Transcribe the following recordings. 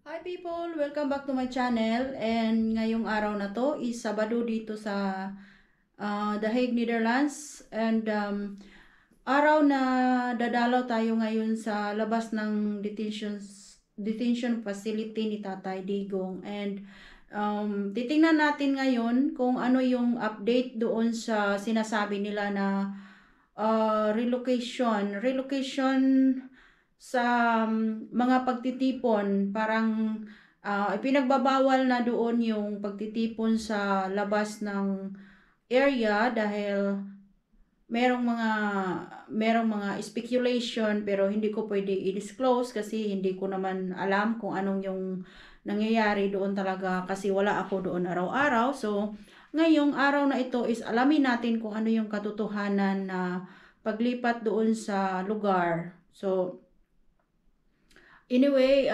Hi people! Welcome back to my channel, and ngayong araw na to is Sabado dito sa The Hague, Netherlands, and araw na dadalaw tayo ngayon sa labas ng detention facility ni Tatay Digong, and titingnan natin ngayon kung ano yung update doon sa sinasabi nila na relocation sa mga pagtitipon. Parang ipinagbabawal na doon yung pagtitipon sa labas ng area dahil merong mga speculation, pero hindi ko pwede i-disclose kasi hindi ko naman alam kung anong yung nangyayari doon talaga kasi wala ako doon araw-araw. So ngayong araw na ito is alamin natin kung ano yung katotohanan na paglipat doon sa lugar. So anyway,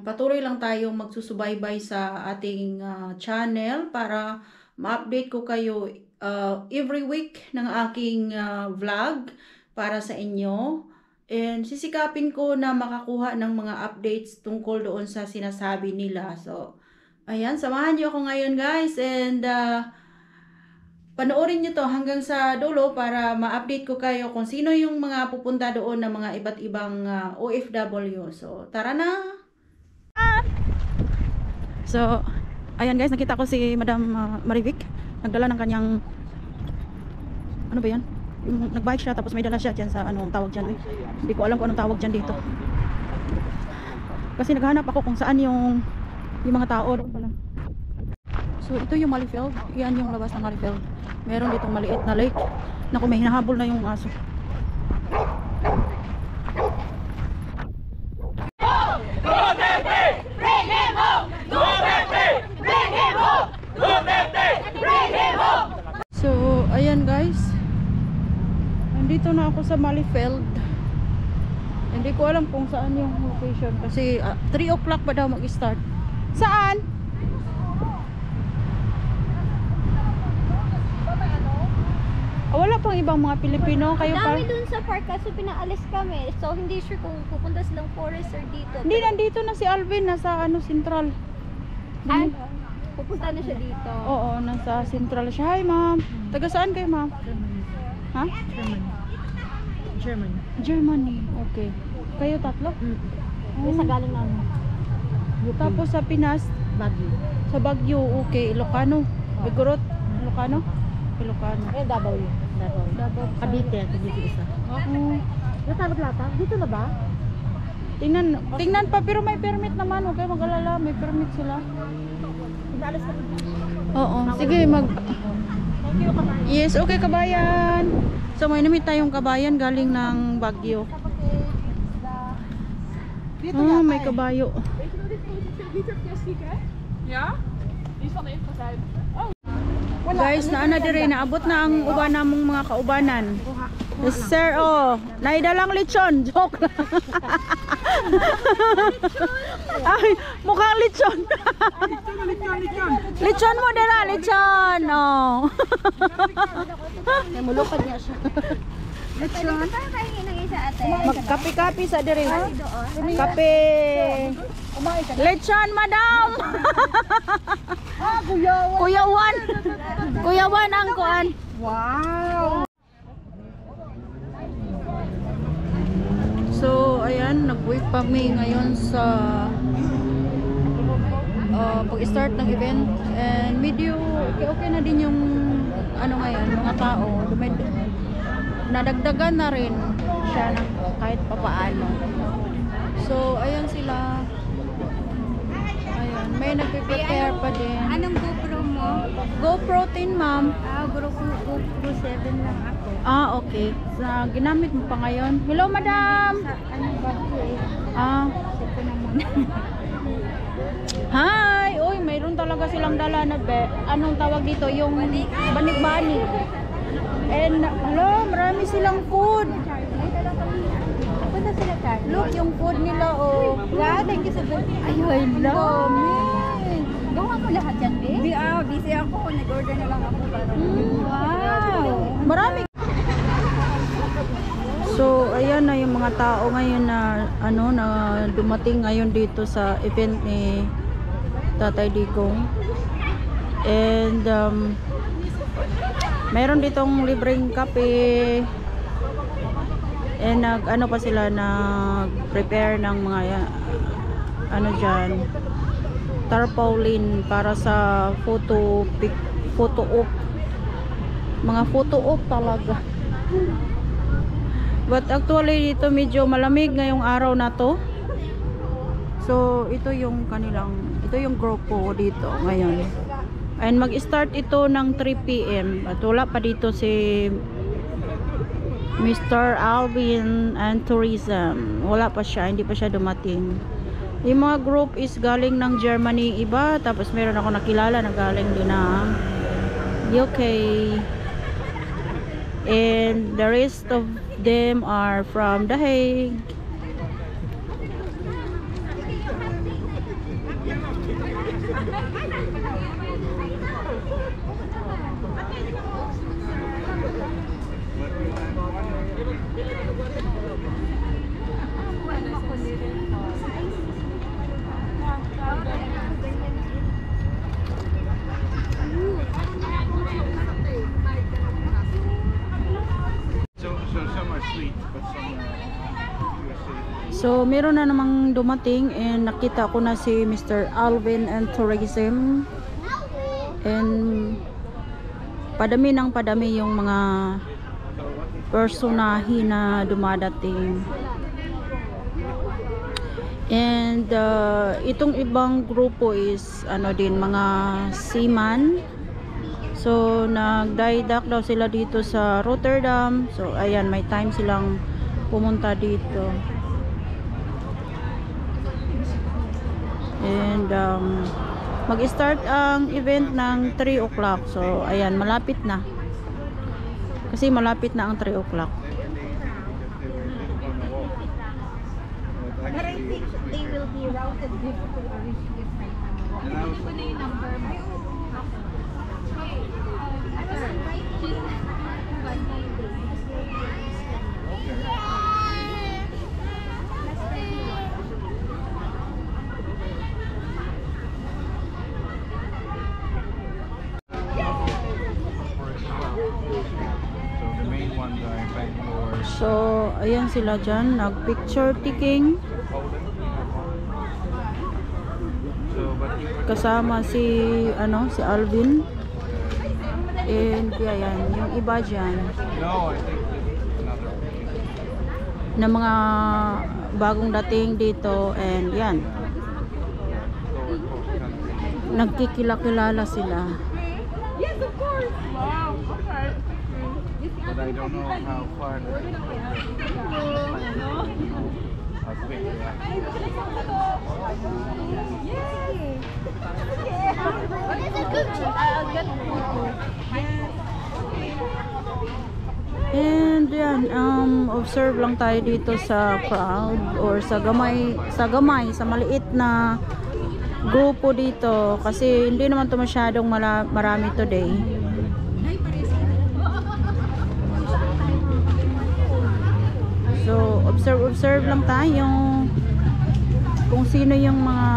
patuloy lang tayong magsusubaybay sa ating channel para ma-update ko kayo every week ng aking vlog para sa inyo. And sisikapin ko na makakuha ng mga updates tungkol doon sa sinasabi nila. So, ayan, samahan niyo ako ngayon guys, and panoorin nyo to hanggang sa dulo para ma-update ko kayo kung sino yung mga pupunta doon na mga iba't ibang OFW. So, tara na! So, ayan guys, nakita ko si Madam Marivic. Nagdala ng kanyang, ano ba yan? Yung nagbike siya, tapos may dala siya dyan sa, anong tawag dyan. Hindi ko alam kung anong tawag dyan dito. Kasi naghahanap ako kung saan yung mga tao doon pala. So ito yung Malieveld, yan yung labas ng Malieveld. Meron ditong maliit na lake. Naku, may hinahabol na yung aso. So ayan guys, nandito na ako sa Malieveld. Hindi ko alam kung saan yung location kasi 3 o'clock pa daw mag-start. Saan? Wala pang ibang mga Pilipino. Kayo pa? Dami dun sa park kaso pinaalis kami. So hindi sure kung pupunta silang forest or dito. Hindi, nandito na si Alvin. Nasa Central. Ay, pupunta na siya dito. Oo, nasa Central siya. Hi ma'am. Taga saan kayo ma'am? Ha? Germany. Okay. Kayo tatlo? May sa galing namin. Tapos sa Pinas? Baguio. Sa Baguio. Okay. Ilocano. Bigorot. Ilocano? Ilocano. Davao yun. Davao. Cavite isa. Oo. Natawag lata? Dito na ba? Tingnan pa, pero may permit naman. Huwag kayo mag-alala, may permit sila. Pinaalis ka. Oo, sige Yes, okay kabayan. So may namit tayong kabayan galing ng Baguio. Oh, may kabayo. Guys, naana dire, naabot na ang uban namong mga kaubanan. Yes, sir, oh, naidalang lechon. Joke lang. Ay, mukhang lechon. Lechon mo dala, lechon. Oh. Mulukad niya siya. Lechon? Paano tayo hinagay sa ate? Magkape-kape sa dire. Kape. Lechon, madam. Kuyawan. Kuyawan ang kuan. Wow! So, ayan, nag-wait pa kami ngayon sa pag-start ng event, and medyo okay na din yung ano ngayon, mga tao. Nadagdagan na rin siya ng kahit papaano. So, ayan sila. Ayan, may nagpe-prepare pa din. Anong GoPro mo? GoPro 10, ma'am. GoPro 7 lang ako. Okay. Ginamit mo pa ngayon. Hello, madam! Sa anong Baguio eh. Ito naman. Hi! Uy, mayroon talaga silang dala na anong tawag dito? Yung banig-banig. And, hello, marami silang food. Punta sila tayo. Look, yung food nila, oh. Wow, thank you so much. Ayun, Gawa mo lahat yan, babe? Busy ako. Nag-order na lang ako. Wow! Marami. So, ayan na yung mga tao ngayon na ano na dumating ngayon dito sa event ni Tatay Digong. And meron ditong libreng kape. And ano pa sila nag-prepare ng mga ano diyan, tarpaulin para sa photo op. Mga photo op talaga. But actually dito medyo malamig ngayong araw na to. So ito yung grupo dito ngayon. And mag-start ito ng 3 PM. At wala pa dito si Mr. Alvin and Tourism. Wala pa siya, hindi pa siya dumating. Yung mga group is galing ng Germany iba, tapos meron ako nakilala na galing din ng UK. And the rest of them are from The Hague. So, meron na namang dumating and nakita ko na si Mr. Alvin and Tourism. And padami ng padami yung mga personahe na dumadating. And itong ibang grupo is ano din, mga seaman. So, nagdaydak daw sila dito sa Rotterdam. So, ayan, may time silang pumunta dito. And mag-start ang event ng 3 o'clock. So, ayan, malapit na. Kasi malapit na ang 3 o'clock. But I think they will be routed differently. So, ayan sila dyan, nag-picture taking. Kasama si Alvin. And ayan, yung iba dyan na mga bagong dating dito. And yan, nagkikilala sila. Yes, of course. Wow. Okay. But I don't know how far how quick they are. And yan, observe lang tayo dito sa crowd or sa maliit na grupo dito kasi hindi naman to masyadong marami today. So, observe lang tayo kung sino yung mga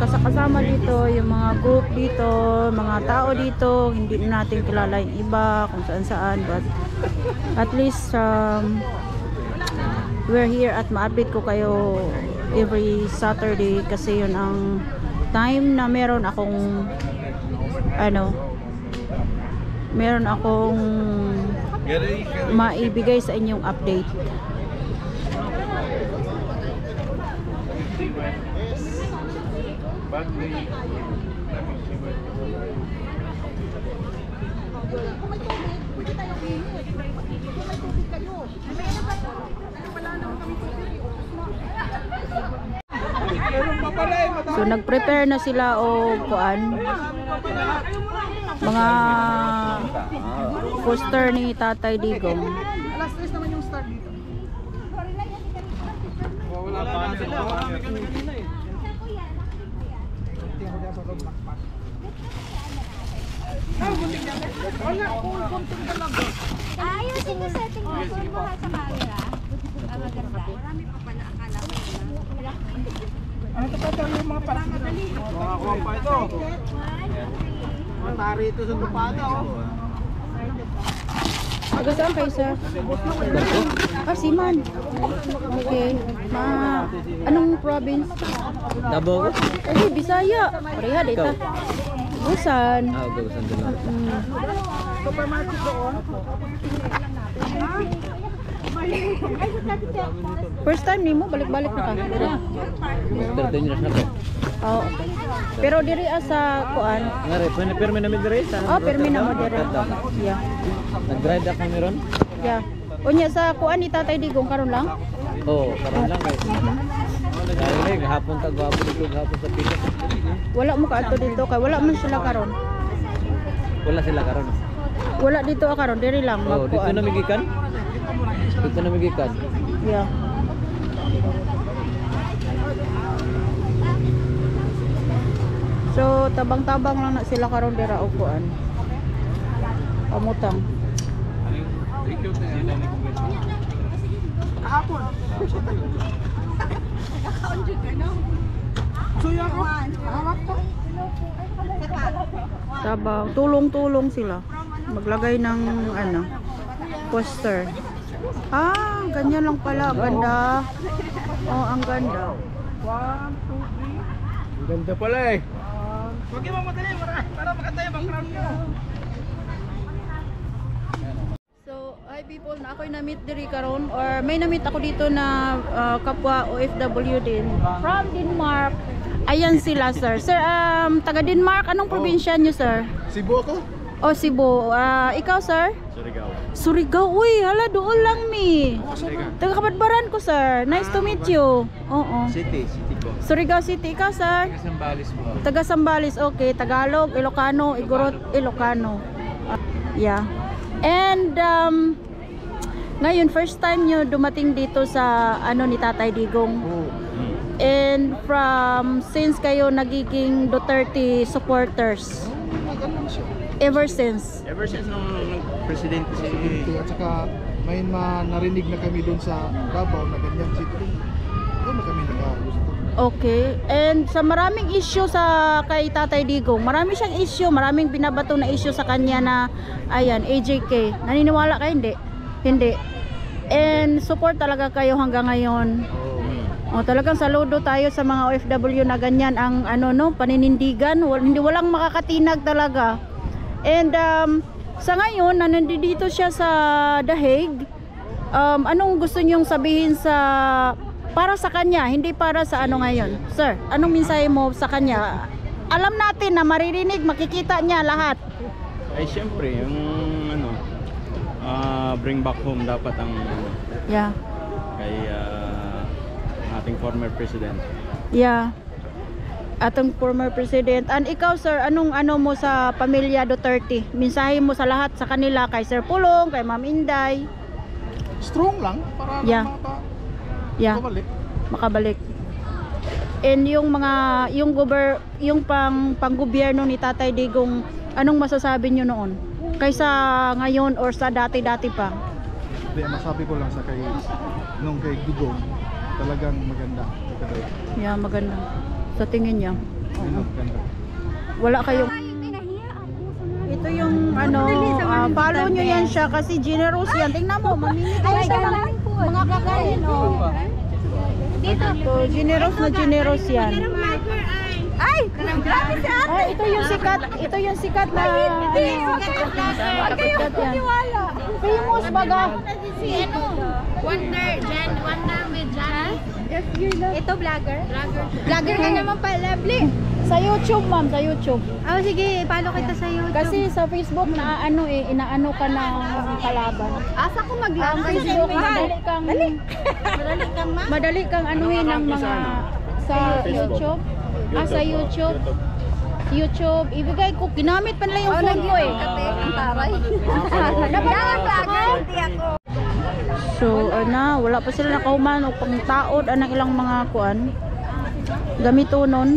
kasama dito, yung mga group dito, mga tao dito. Hindi natin kilala yung iba kung saan, but at least we're here at ma-update ko kayo every Saturday kasi yun ang time na meron akong maibigay sa inyong update. So nag-prepare na sila o kuan mga poster ni Tatay Digong. Alas 3 naman yung start dito. Wala pa sila. Ayusin yung setting mo sa mga sa camera. Maganda. Marami pa pala akala ko. Ano ito pa yung mga parang madali? Mga kuha pa ito. Matari ito sa tupada, oh. Taga saan kayo, sir? Ah, Siman. Okay. Anong province? Davao. Eh, Bisaya. Pareha dito. Busan. Ah, Gusan din. Supermarket doon. First time nimo balik-balik na ka. 13 years na ko. Oo. Pero diri sa kuan. Ngare, permi na mi dire sa. Oh, permi na mo diri. Yeah. Nag-ride ako meron. Yeah. Unya sa kuan ni Tatay Digong karon lang. Oo, karon lang guys. Kaya gahapon ta gwapo dito gahapon sa pito. Wala mo ka ato dito kay wala man sila karon. Wala sila karon. Wala dito karon diri lang Oh, dito magkuan. na migikan. Dito na migikan. Yeah. So tabang-tabang lang na sila karon dira og kuan. Pamutang. Kahapon. Suya ko. Hawak ko. Tabang, tulong-tulong sila. Maglagay ng ano, poster. Ah, ganyan lang pala, ang ganda. Oh, ang ganda. 1, 2, 3. Ang ganda pala eh. Huwag yung mamadali para maganda yung background nyo. So, hi people, na ako'y na-meet diri karon or may na-meet ako dito na kapwa OFW din from Denmark. Ayan sila, sir. Sir, taga Denmark, anong probinsya niyo, sir? Cebu ako? O, Cebu. Ikaw, sir? Surigao. Surigao. Uy, hala, doon lang mi. Taga Kabadbaran ko, sir. Nice to meet you. Oo. City ko. Surigao City. Ikaw, sir? Sambalis mo. Taga Sambales. Okay. Tagalog, Ilocano, Igorot, Ilocano. Yeah. And, ngayon, first time nyo dumating dito sa, ano, ni Tatay Digong. And since kayo nagiging Duterte supporters? Ever since? Ever since nung presidente si... At saka may narinig na kami doon sa Davao na ganyan city. Doon na kami nag-gusto. Okay. And sa maraming issue sa kay Tatay Digong, marami siyang issue, maraming binabato na issue sa kanya na, ayan, AJK. Naniniwala kayo? Hindi. Hindi. And support talaga kayo hanggang ngayon. O, talagang saludo tayo sa mga OFW na ganyan ang ano no, paninindigan, hindi walang makakatinag talaga. And sa ngayon na nandito siya sa The Hague, anong gusto niyong sabihin para sa kanya, hindi para sa ano ngayon? Sir, anong mensahe mo sa kanya? Alam natin na maririnig, makikita niya lahat. Ay syempre, yung ano, bring back home dapat ang Yeah. kay ating former president. Yeah. Atong former president. And ikaw, sir, anong ano mo sa pamilya Duterte? Mensahe mo sa lahat sa kanila, kay Sir Pulong, kay Ma'am Inday. Strong lang para Yeah. Yeah. makabalik. Makabalik. And yung panggobyerno ni Tatay Digong, anong masasabi nyo noon? Kaysa ngayon or sa dati-dati pa? Hindi, masabi ko lang sa nung kay Dugong, talagang maganda. Yeah, maganda. Sa tingin niya. Maganda. Wala kayong... Ito yung ano, follow nyo yan siya kasi generous yan. Tingnan mo, mamimigay siya ng mga kakain. Oh. Dito. So, generous yan. Ay! Grabe si ate! Ah, ito yung sikat na sikat yan. Famous baga. Si ano? Wonder with Jan. Ito vlogger? Vlogger ka naman pala, Bli. Sa YouTube, ma'am, sa YouTube. Oh, sige, follow kita sa YouTube. Kasi sa Facebook na inaano ka ng kalaban. asa ko Ang mag-vlog? Facebook, madali kang anuhin ng mga sa YouTube. Sa YouTube. Ibigay ko, ginamit pa nila yung phone ko eh. Ang taray. Hindi ako. So, wala pa sila nakahuman o pangtaod anang ilang mga kuan. Gamitonon.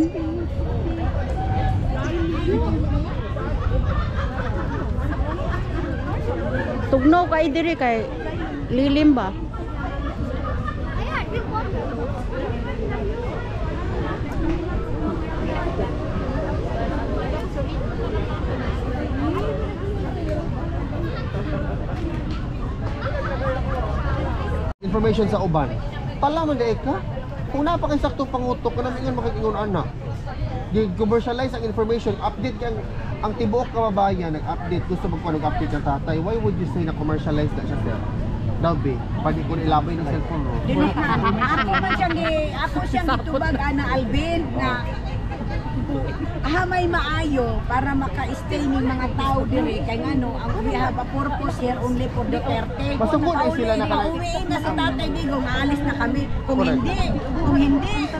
Tugnaw kay diri kay lilim ba? Information sa uban. Palaman dai ka. Kung napakay sakto pangutok ka namin yun makikingon ana. Di-commercialize ang information, update kang ang tibuok kababayan nag-update, gusto magpa-update ng tatay. Why would you say na commercialize na siya, sir? Dabi, pwede ko ilabay ng cellphone mo. Ako siyang gitubag ana Alvin na hamay maayo para maka-stay ng mga tao diri kay ngano ang we have a purpose here only for Duterte. Masugod ay sila na kanang Pauwiin na sa Tatay Digong, aalis na kami. Kung hindi,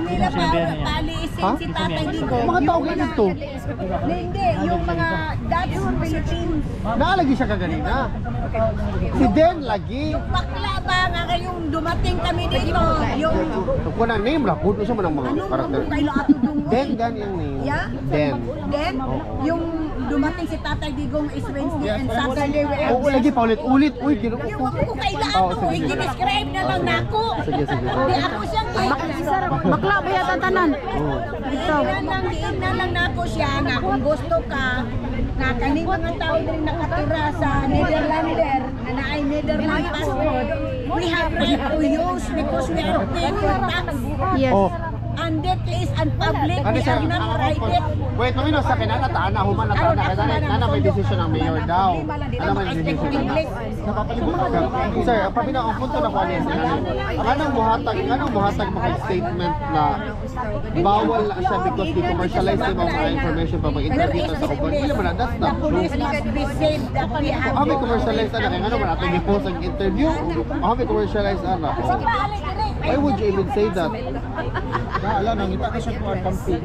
nila paalisin si Tatay Digong. mga tao ganito. Hindi, yung mga Dutch Philippines. Naalagi siya kaganina. Si Den lagi. Bakla ba nga kayong dumating kami dito? Yung Kung na name ra, kung siya man ang mga ano karakter. kung kayo ato dung Den gan yung name. Yeah? Den. Then, yung dumating si Tatay Digong is Wednesday and Saturday. Oo, lagi paulit-ulit. Uy, Yung kinuko. ako kaila Oo, ako, sige, sige. i-describe na lang nako. Sige, sige. Di ako siyang Bakla ba yata tanan? diin na lang nako siya na kung gusto ka na kaning mga tao din nakatira sa Netherlander na naay Netherlands passport, we have right to use because we are paying tax. Yes. Oh, And that is unpublic, ano we siya? are not righted. Wait, mamino sa kinana taana human na taana kaya nana may decision ng mayor daw. Ano may decision na? Napapalibot ka. Sir, pabina ang punto na ko ano yan. Anong muhatag maka statement na bawal na siya because di commercialize yung mga information pa mag-interview sa uban. Dili man na, that's The not true. police must be said that we have How may commercialize na kaya ano man ato i-post ang interview? How may commercialize na? Why would you even say that? Alam, nangita ka siya po ang campaign.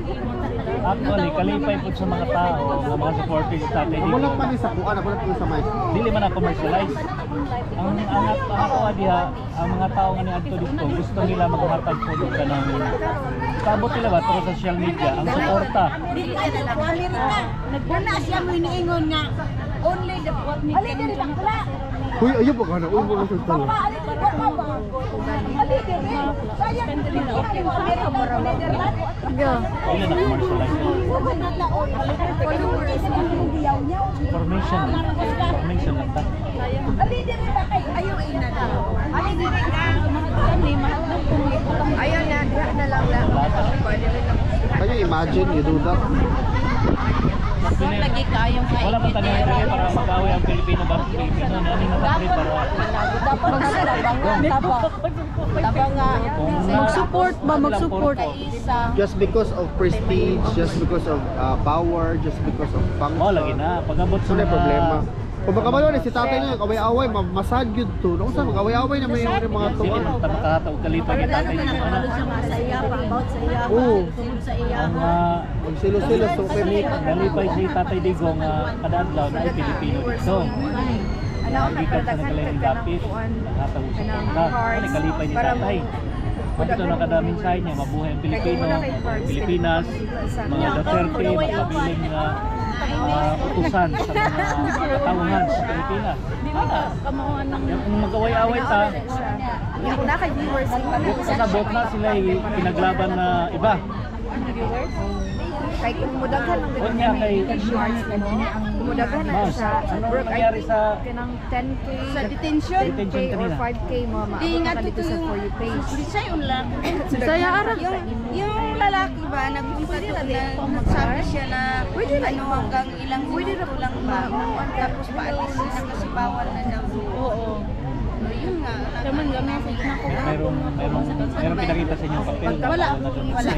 Actually, kalipay po sa mga tao, ng mga supporters sa Tatay Wala Digong. pa ni sa kuan, wala pa ni sa mic. Dili man na commercialize. Ang ako diha, ang mga tao nga niadto dito, gusto nila maghatag po dito ka ng kabot nila ba through social media ang suporta. Nagdala siya mo iniingon nga only the what we can do. Uy, ayun pa ka na. Uy, mga sultan. Yo. Dili na commercialize. Information lang ta. Ayun na, diha na lang lang. Can you imagine you do that? Lagi kayong Wala pa tayo dili para mag-away ang Pilipino ba Pilipino na ni nakapre para Mag-support ba? Mag-support. Just because of prestige, just because of power, just because of function. oh lagi na pag-abot So, sa na problema. Kung magkabalo ni si tatay niya, kaway-away, masad yun to. Nung saan, magkaway-away na may mga Dili tuwa. man ta makahataw kalipay kita tatay Digong ano. Oo. Ang Magsilo-silo, so kay kalipay si Tatay Digong kada adlaw na ay Pilipino dito. Lagi ka sa nagaling dapit, nakataw sa punta. Ano kalipay ni Tatay? Pagkito na kada mensahe niya, mabuhay ang Pilipino, Pilipinas, mga Duterte, magpabiling na utusan sa mga katauhan sa Pilipinas. Kung mag-away-away ta, kasabot na sila pinaglaban na iba. Kay kumudaghan ang O niya kay kumudaghan Ma'am, ano nangyari sa kanang 10k Sa detention? 10k or kanina? 5k mo Di nga maabot dito to sa yung for you page. Bisay ulang. Saya ara. Yung lalaki ba, nagsabi siya na ano hanggang ilang minuto lang ba, tapos paalis na kasi bawal na daw. Oo. Yun nga. Mayroong pinakita sa inyong papel. Wala. Wala.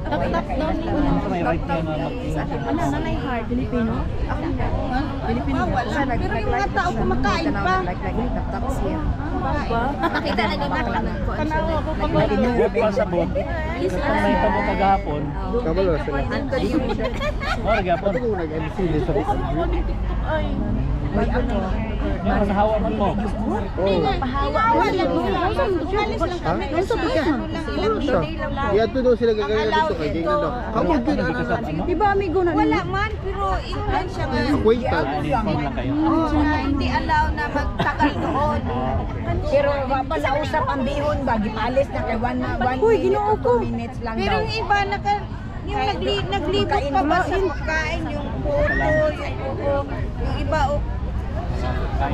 Tap down May right niya na mag-ingat. Ano nanay hard Filipino? Ako na. Filipino. Wala. Pero yung mga tao kumakain pa. Like tap siya. Nakita na ni Mark. Huwag pa sa bot. Kung may tabo kagahapon, Kabalo sila. Anthony yung gapon. Ito kung nag-MC din sa Meron nahawa man mo. Iya to daw sila gagawin dito kay Ding daw. Kamu gid Di ba amigo na? Wala man, pero inlan siya nga. Akwenta. Inform lang kayo. Hindi allow na magtagal doon. Pero wapa na usap ang bihon ba, gipalis na kay 1 minute to 2 minutes lang daw. Pero yung iba yung naglibot pa ba sa pagkain, yung puto, yung iba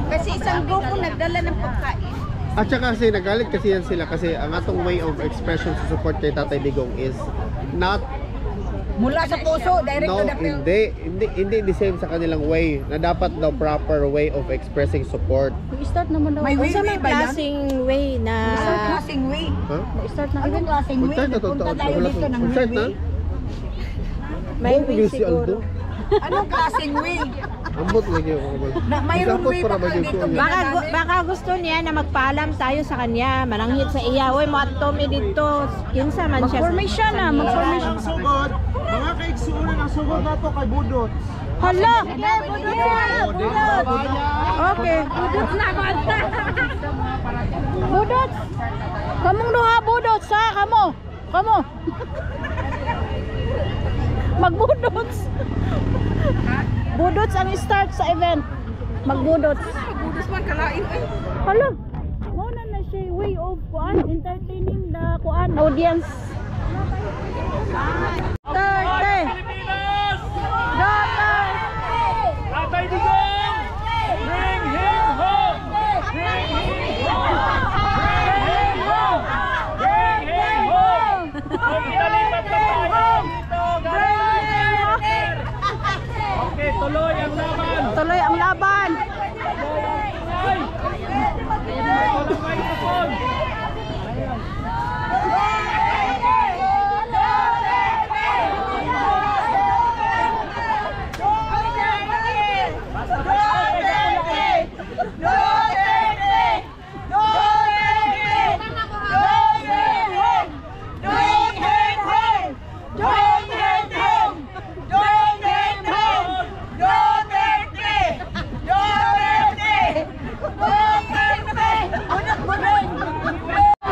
kasi isang grupo nagdala ng pagkain. At saka kasi nagalit kasi yan sila kasi ang atong way of expression to support kay Tatay Digong is not Mula sa puso, direct no, to the field. hindi the same sa kanilang way na dapat daw proper way of expressing support. I-start naman daw. May way Sa way mga ba yan? klaseng way na Anong klaseng way? Huh? I-start na. Anong klaseng way? Mag-start na to. Punta tayo dito ng Mag-start na. way. may Buong way yung si Aldo. siguro. Anong klaseng way? Ambot lagi ako. Na mayroong Dapat way para pa ba dito. dito? Baka gusto niya na magpaalam tayo sa kanya. Mananghit sa iya. Uy, mo ato mi dito. Kinsa man siya. Mag-formation na. Mag-formation. Sugod, mga kaigsuunan ang sugod nato kay Budot. Hala! Budot. Okay. Budot na banta. Budot. Kamong duha budot sa kamo. Kamo. Magbudots. Budots ang start sa event. Magbudots. Budots man kalain eh. Hala. Mo na siya way of kuan entertaining the kuan audience. Tarte. Tatay Digong! Bring him home! Bring him home! Bring him home! Bring him home! Magtalipat na tayo dito, guys! Okay, tuloy ang laban! Tuloy ang laban. Ay! Ito lang microphone!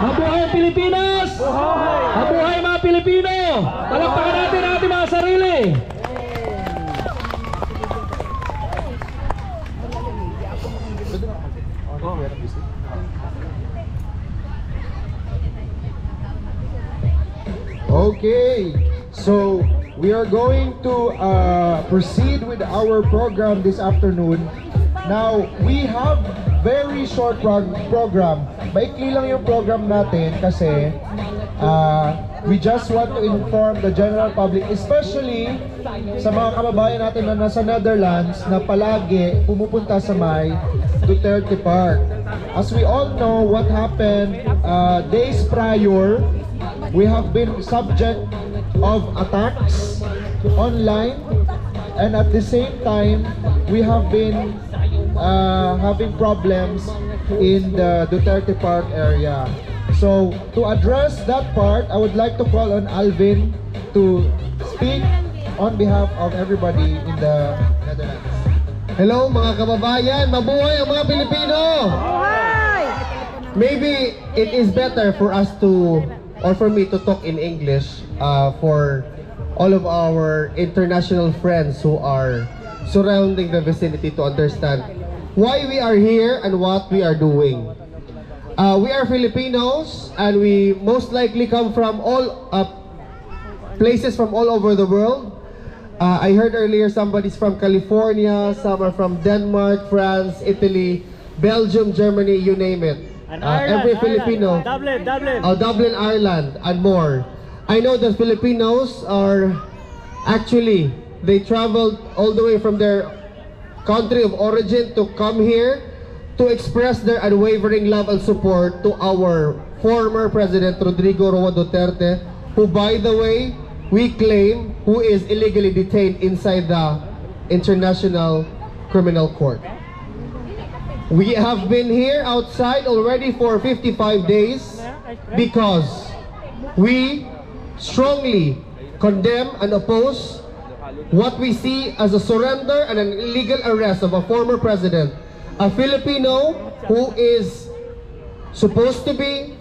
Mabuhay ang Pilipinas! Mabuhay mga Pilipino! Palakpakan natin ang ating mga sarili! Okay, so we are going to proceed with our program this afternoon. Now, we have very short program. Maikli lang yung program natin kasi we just want to inform the general public, especially sa mga kababayan natin na nasa Netherlands na palagi pumupunta sa may Duterte Park. As we all know what happened days prior, we have been subject of attacks online, and at the same time we have been having problems in the Duterte Park area. So to address that part, I would like to call on Alvin to speak on behalf of everybody in the Netherlands. Hello mga kababayan, mabuhay ang mga Pilipino! Maybe it is better for us to, or for me to talk in English for all of our international friends who are surrounding the vicinity to understand why we are here and what we are doing. We are Filipinos and we most likely come from all places from all over the world. I heard earlier somebody's from California, some are from Denmark, France, Italy, Belgium, Germany, you name it. Every Filipino. Dublin, Ireland, and more. I know that Filipinos are actually, they traveled all the way from their country of origin to come here to express their unwavering love and support to our former President Rodrigo Roa Duterte, who, by the way, we claim who is illegally detained inside the International Criminal Court. We have been here outside already for 55 days because we strongly condemn and oppose what we see as a surrender and an illegal arrest of a former president, a Filipino who is supposed to be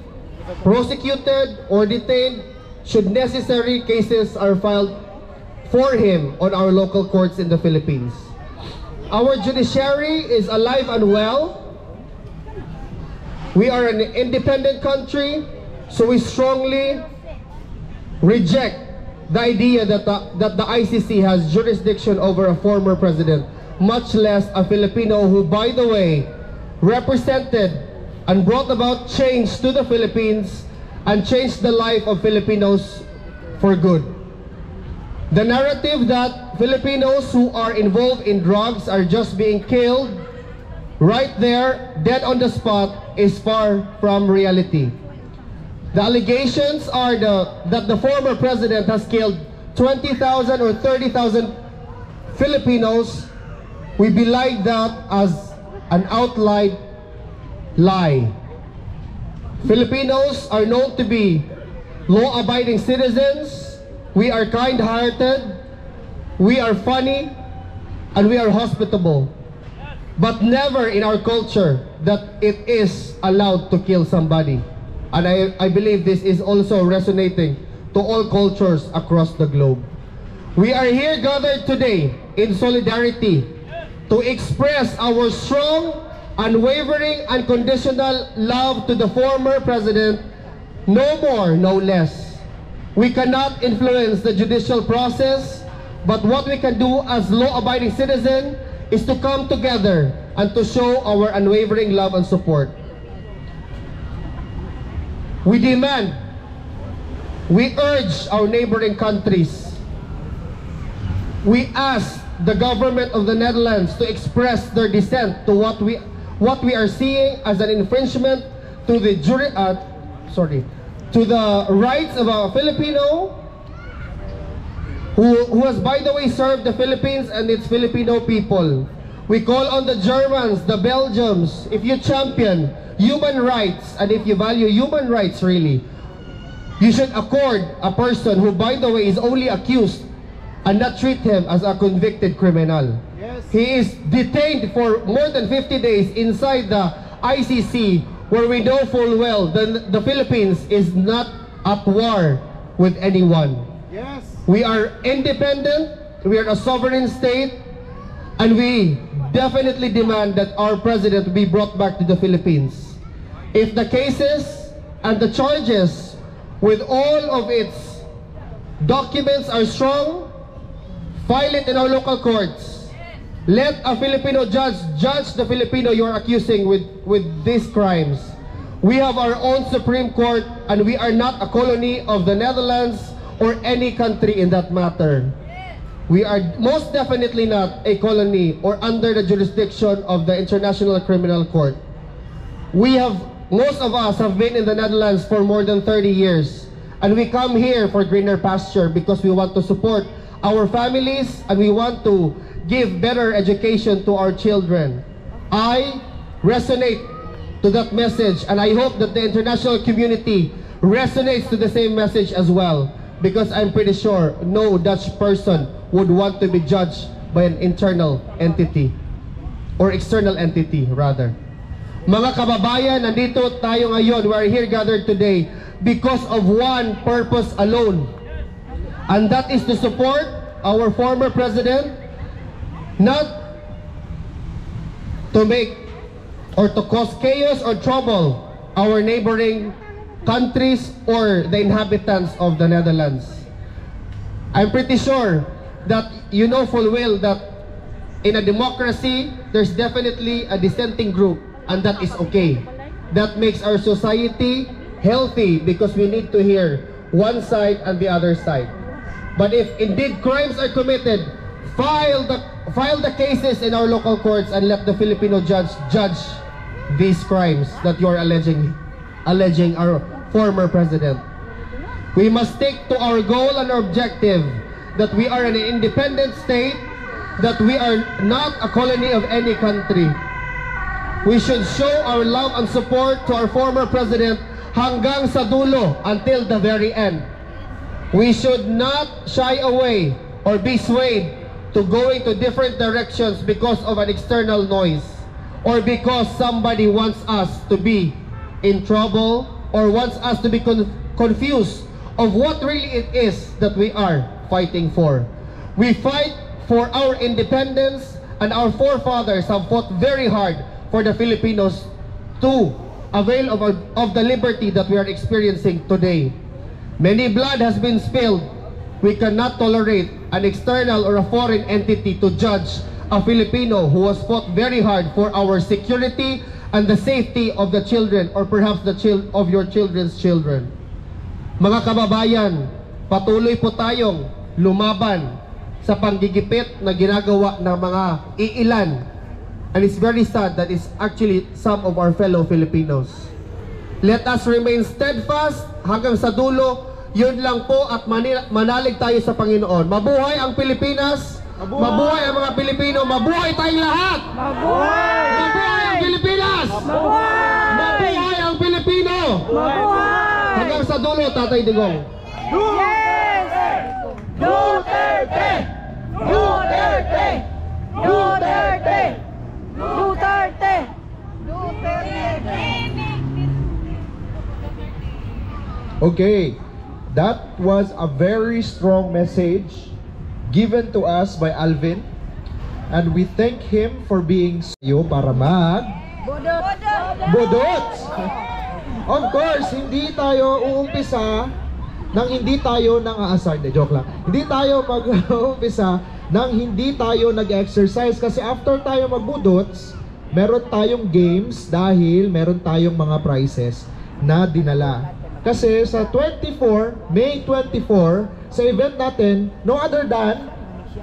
prosecuted or detained should necessary cases are filed for him on our local courts in the Philippines. Our judiciary is alive and well. We are an independent country, so we strongly reject the idea that the ICC has jurisdiction over a former president, much less a Filipino who, by the way, represented and brought about change to the Philippines and changed the life of Filipinos for good. The narrative that Filipinos who are involved in drugs are just being killed right there, dead on the spot, is far from reality. The allegations are that the former president has killed 20,000 or 30,000 Filipinos. We belie that as an outright lie. Filipinos are known to be law-abiding citizens. We are kind-hearted, we are funny, and we are hospitable. But never in our culture that it is allowed to kill somebody. And I believe this is also resonating to all cultures across the globe. We are here gathered today in solidarity to express our strong, unwavering, unconditional love to the former president, no more, no less. We cannot influence the judicial process, but what we can do as law-abiding citizens is to come together and to show our unwavering love and support. We demand, we urge our neighboring countries, we ask the government of the Netherlands to express their dissent to what we are seeing as an infringement to the to the rights of a Filipino who has, by the way, served the Philippines and its Filipino people. We call on the Germans, the Belgians, if you champion human rights and if you value human rights really, you should accord a person who, by the way, is only accused and not treat him as a convicted criminal. Yes. He is detained for more than 50 days inside the ICC, where we know full well that the Philippines is not at war with anyone. Yes. We are independent, we are a sovereign state, and we definitely demand that our president be brought back to the Philippines. If the cases and the charges with all of its documents are strong, file it in our local courts. Let a Filipino judge judge the Filipino you are accusing with these crimes. We have our own Supreme Court, and we are not a colony of the Netherlands or any country in that matter. We are most definitely not a colony or under the jurisdiction of the International Criminal Court. Most of us have been in the Netherlands for more than 30 years, and we come here for greener pasture because we want to support our families and we want to give better education to our children. I resonate to that message, and I hope that the international community resonates to the same message as well, because I'm pretty sure no Dutch person would want to be judged by an internal entity or external entity rather. Mga kababayan, nandito tayo ngayon. We are here gathered today because of one purpose alone, and that is to support our former president, not to make or to cause chaos or trouble our neighboring countries or the inhabitants of the Netherlands. I'm pretty sure that you know full well that in a democracy, there's definitely a dissenting group, and that is okay. That makes our society healthy because we need to hear one side and the other side. But if indeed crimes are committed, file the cases in our local courts and let the Filipino judge these crimes that you are alleging our former president. We must stick to our goal and our objective, that we are an independent state, that we are not a colony of any country. We should show our love and support to our former president hanggang sa dulo, until the very end. We should not shy away or be swayed to going to different directions because of an external noise, or because somebody wants us to be in trouble, or wants us to be confused of what really it is that we are fighting for. We fight for our independence, and our forefathers have fought very hard for the Filipinos to avail of the liberty that we are experiencing today. Many blood has been spilled. We cannot tolerate an external or a foreign entity to judge a Filipino who has fought very hard for our security and the safety of the children, or perhaps of your children's children. Mga kababayan, patuloy po tayong lumaban sa panggigipit na ginagawa ng mga iilan. And it's very sad that it's actually some of our fellow Filipinos. Let us remain steadfast hanggang sa dulo. Yun lang po, at manalig tayo sa Panginoon. Mabuhay ang Pilipinas! Mabuhay ang mga Pilipino! Mabuhay tayong lahat! Mabuhay! Mabuhay ang Pilipinas! Mabuhay! Mabuhay ang Pilipino! Mabuhay! Hanggang sa dulo, Tatay Digong. Yes! Duterte! Duterte! Duterte! Duterte! Duterte! Okay, that was a very strong message given to us by Alvin, and we thank him for being sayo para budot. Of course, hindi tayo uumpisa nang hindi tayo nang-aasar. Joke lang. Hindi tayo mag-uumpisa nang hindi tayo nag-exercise, kasi after tayo magbudots, meron tayong games dahil meron tayong mga prizes na dinala. Kasi sa May 24, sa event natin, no other than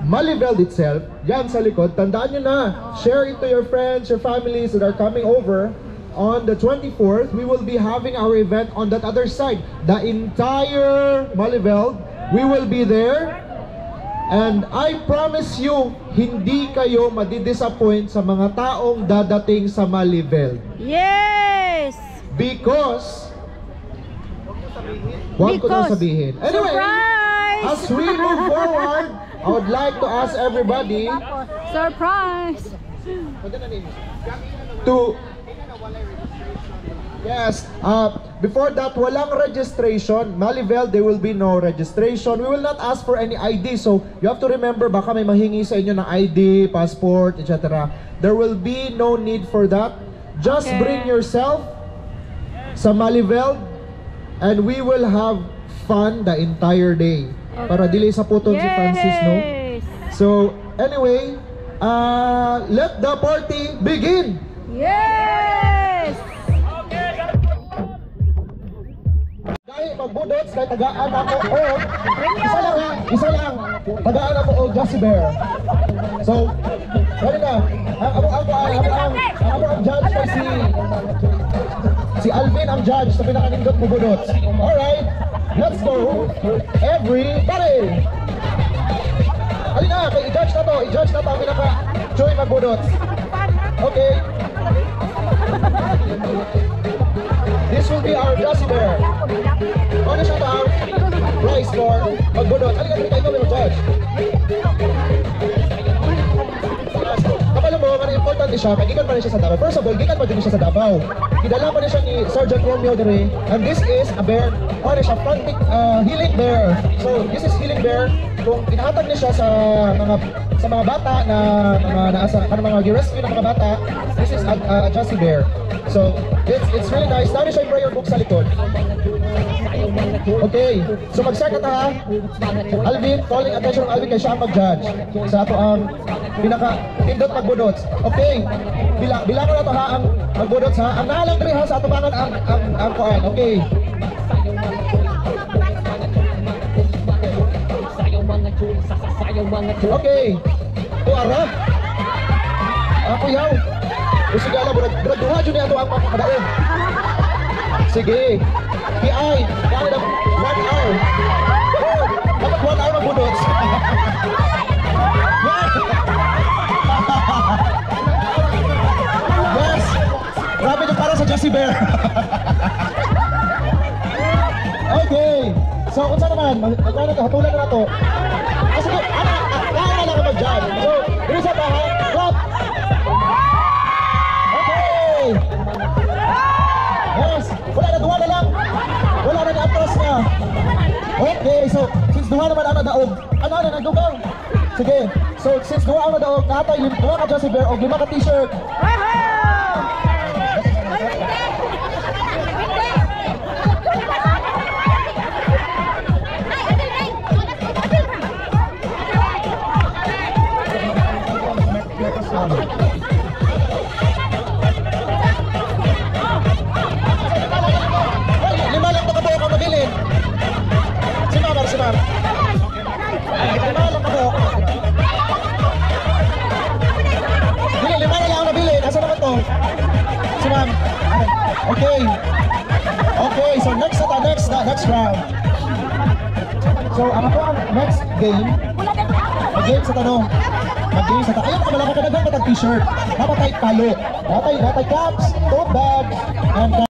Maliveldt itself, yan sa likod, tandaan nyo na, share it to your friends, your families that are coming over. On the 24th, we will be having our event on that other side. The entire Maliveldt, we will be there. And I promise you, hindi kayo madidisappoint sa mga taong dadating sa Maliveldt. Yes! Because huwag ko nang sabihin. Anyway, surprise! as we move forward, I would like to ask everybody Surprise! to... Yes, before that, walang registration. Maliveldt, there will be no registration. We will not ask for any ID. So, you have to remember, baka may mahingi sa inyo ng ID, passport, etc. There will be no need for that. Just bring yourself sa Maliveldt, and we will have fun the entire day. Para dili sa putol si Francis, no? So, anyway, let the party begin! Yes! Dahil magbudots, dahil tagaan ako o isa lang, tagaan ako o Jussie Bear. So, gano'n na, ang judge ay si Alvin ang judge sa pinakanindot magbudots. Alright, let's go, everybody! Halina, i-judge na to ang pinaka-joy magbudots. Okay. This will be our Jussie Bear. Ano siya ba ang prize for magbudot? Halika, ikaw may judge. Kapala mo, mga importante siya, magigan pa rin siya sa Davao. First of all, gigan pa din siya sa Davao. Kidala pa rin siya ni Sergeant Romeo Dere. And this is a bear, ano siya, frantic healing bear. So, this is healing bear. Kung inahatag niya siya sa mga bata na mga gi-rescue ng mga bata, this is a Jussie Bear. So, it's really nice. Dami siya yung prayer book sa likod. Okay, so mag-start na ta ha. Alvin, calling attention ng Alvin kay siya ang mag-judge sa ato ang pinaka-pindot magbudots. Okay, bilangon na to ha ang magbudots ha. Ang nahalang rin ha sa ato bangan ang kuan. Okay. Okay, tuara. Ako yaw. Usigala mo, nagduha dyan niya ito ang makakadaon. Sige. PI, kaya na 1 hour. Dapat 1 hour magbudots. Yes. Grabe ito para sa Jussie Bear. Okay. So, kung saan naman, magkano ka, hatulan na ito. Sige, ano? wala ka mag-judge. So, dito sa taha, clap! Okay! Yes! Wala na, duha na lang! Wala na atras na! Okay, so, since duha naman ang nadaog, ano na, nagdugang? Sige, so, since duha ang nadaog, nahatay, duha ka dyan si Bear, o 5 ka t-shirt. Lima lang makabuo kang mabilin. Si Ma'am. Lima lang makabuo. Dili, 5 na lang ang mabilin. Asa naman to? Si Ma'am. Okay. Okay, so next round. So, ang next game, mag-game sa tanong. Ayun ka malaki ka na dapat t-shirt. Dapat tayo palo. Dapat caps, tote bags, and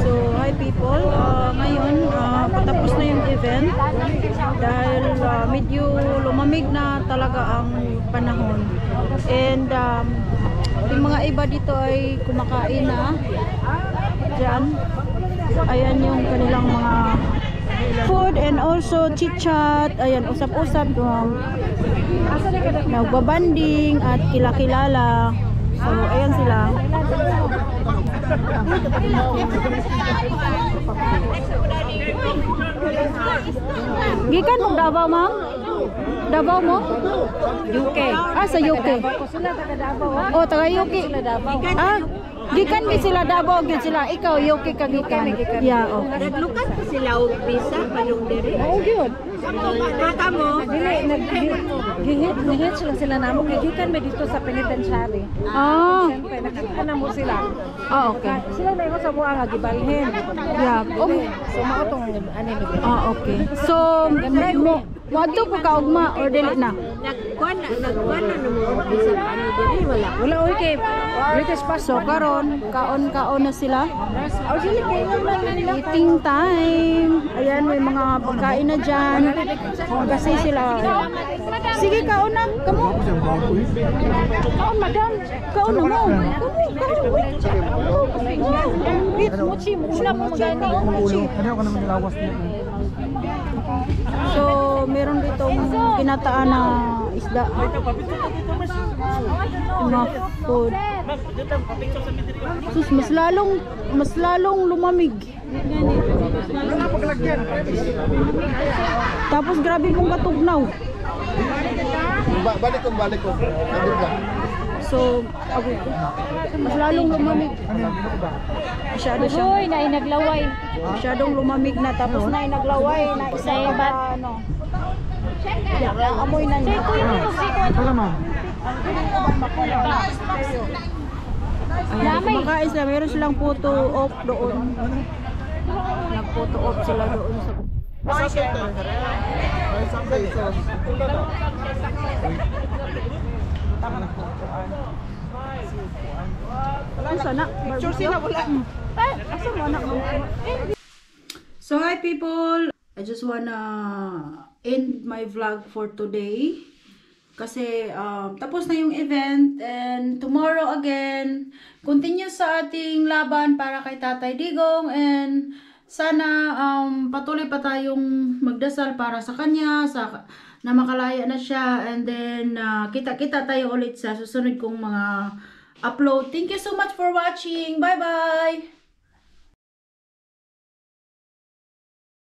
So, hi people. Ngayon, patapos na yung event dahil medyo lumamig na talaga ang panahon. And yung mga iba dito ay kumakain na dyan. Ayan yung kanilang mga food and also chit-chat. Ayan, usap-usap. Nagbabanding at kilakilala. So, ayan sila. Gikan mo Davao, ma'am? Davao mo? UK. Sa UK. Oh, taga UK. Gikan di sila Davao, gid sila. Ikaw UK ka gikan. Yeah, oh. Naglukan pa sila og visa padung diri. Oh, gyud. Mata mo, Gihit sila namo kay gikan may dito sa penitentiary. Siyempre nakita mo sila. Okay. Sila na iko sa buha nga gibalhin. Yeah. Oh. So mao tong ani ni. Okay. So, mo adto ko kaugma or dili na? nagkuan na mo visa ano diri wala. Wala oy kay British So passport. karon kaon na sila. Aw dili kay Eating time. Ayan, may mga pagkain na dyan. Kasi sila. Sige, kaon na. Kamo. Kaon, madam. Kaon na mo. Mochi na mo gani. Mochi. So, meron ditong kinataan na isda. Mga food. Sus, mas lalong lumamig. Tapos grabe pong katugnaw. Balik ko. Nandun lang. So, mas lalong lumamig. Masyado siyang Hoy, na inaglaway. masyadong lumamig na, tapos na inaglaway na isa ba ano. Ang amoy na niya. Ayan, kumakain sila. Meron silang photo op doon. Nag-photo op sila doon sa sana? So hi people! I just wanna end my vlog for today. Kasi tapos na yung event and tomorrow again, continue sa ating laban para kay Tatay Digong and sana patuloy pa tayong magdasal para sa kanya, na makalaya na siya, and then kita-kita tayo ulit sa susunod kong mga upload. Thank you so much for watching. Bye-bye!